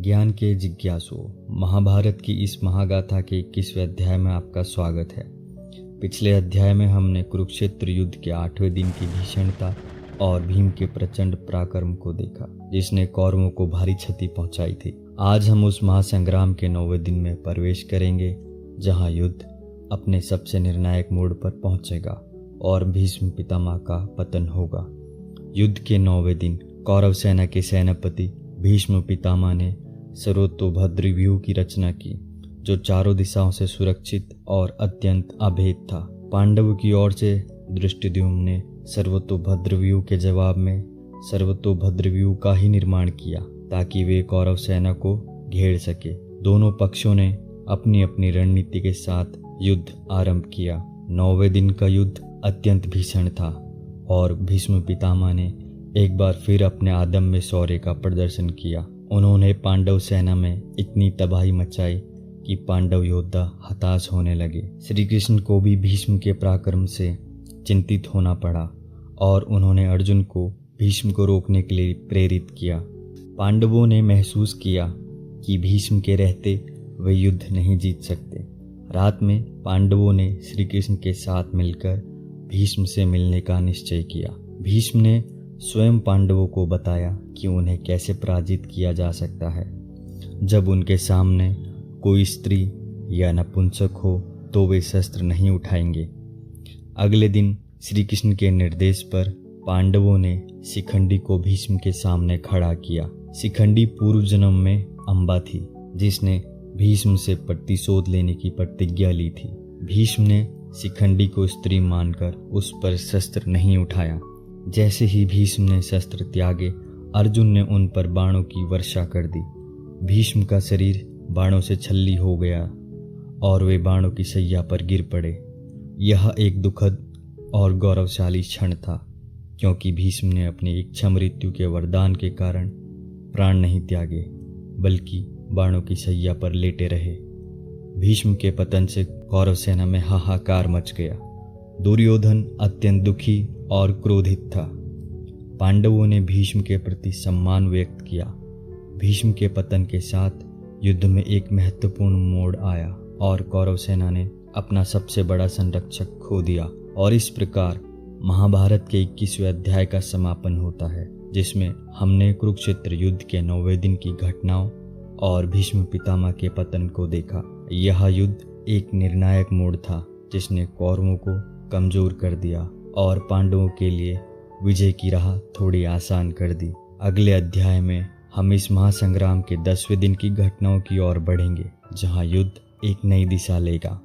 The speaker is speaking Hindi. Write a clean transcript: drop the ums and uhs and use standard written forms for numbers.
ज्ञान के जिज्ञासुओं, महाभारत की इस महागाथा के 21वें अध्याय में आपका स्वागत है। पिछले अध्याय में हमने कुरुक्षेत्र युद्ध के 8वें दिन की भीषणता और भीम के प्रचंड पराक्रम को देखा, जिसने कौरवों को भारी क्षति पहुंचाई थी। आज हम उस महासंग्राम के 9वें दिन में प्रवेश करेंगे, जहां युद्ध अपने सबसे निर्णायक मोड़ पर पहुंचेगा और भीष्म पितामह का पतन होगा। युद्ध के 9वें दिन कौरव सेना के सेनापति भीष्म पितामह ने सर्वतोभद्र व्यूह की रचना की, जो चारों दिशाओं से सुरक्षित और अत्यंत अभेद था। पांडवों की ओर से धृष्टद्युम्न ने सर्वतोभद्र व्यूह के जवाब में सर्वतोभद्र व्यूह का ही निर्माण किया, ताकि वे कौरव सेना को घेर सके। दोनों पक्षों ने अपनी अपनी रणनीति के साथ युद्ध आरंभ किया। 9वें दिन का युद्ध अत्यंत भीषण था और भीष्म पितामह ने एक बार फिर अपने अदम्य शौर्य का प्रदर्शन किया। उन्होंने पांडव सेना में इतनी तबाही मचाई कि पांडव योद्धा हताश होने लगे। श्री कृष्ण को भी भीष्म के पराक्रम से चिंतित होना पड़ा और उन्होंने अर्जुन को भीष्म को रोकने के लिए प्रेरित किया। पांडवों ने महसूस किया कि भीष्म के रहते वे युद्ध नहीं जीत सकते। रात में पांडवों ने श्री कृष्ण के साथ मिलकर भीष्म से मिलने का निश्चय किया। भीष्म ने स्वयं पांडवों को बताया कि उन्हें कैसे पराजित किया जा सकता है। जब उनके सामने कोई स्त्री या नपुंसक हो तो वे शस्त्र नहीं उठाएंगे। अगले दिन श्री कृष्ण के निर्देश पर पांडवों ने शिखंडी को भीष्म के सामने खड़ा किया। शिखंडी पूर्व जन्म में अंबा थी, जिसने भीष्म से प्रतिशोध लेने की प्रतिज्ञा ली थी। भीष्म ने शिखंडी को स्त्री मानकर उस पर शस्त्र नहीं उठाया। जैसे ही भीष्म ने शस्त्र त्यागे, अर्जुन ने उन पर बाणों की वर्षा कर दी। भीष्म का शरीर बाणों से छल्ली हो गया और वे बाणों की शैया पर गिर पड़े। यह एक दुखद और गौरवशाली क्षण था, क्योंकि भीष्म ने अपनी इच्छा मृत्यु के वरदान के कारण प्राण नहीं त्यागे, बल्कि बाणों की शैया पर लेटे रहे। भीष्म के पतन से कौरव सेना में हाहाकार मच गया। दुर्योधन अत्यंत दुखी और क्रोधित था। पांडवों ने भीष्म के प्रति सम्मान व्यक्त किया। भीष्म के पतन के साथ युद्ध में एक महत्वपूर्ण मोड़ आया और कौरव सेना ने अपना सबसे बड़ा संरक्षक खो दिया। और इस प्रकार महाभारत के 21वें अध्याय का समापन होता है, जिसमें हमने कुरुक्षेत्र युद्ध के 9वें दिन की घटनाओं और भीष्म पितामह के पतन को देखा। यह युद्ध एक निर्णायक मोड़ था, जिसने कौरवों को कमजोर कर दिया और पांडवों के लिए विजय की राह थोड़ी आसान कर दी। अगले अध्याय में हम इस महासंग्राम के 10वें दिन की घटनाओं की ओर बढ़ेंगे, जहां युद्ध एक नई दिशा लेगा।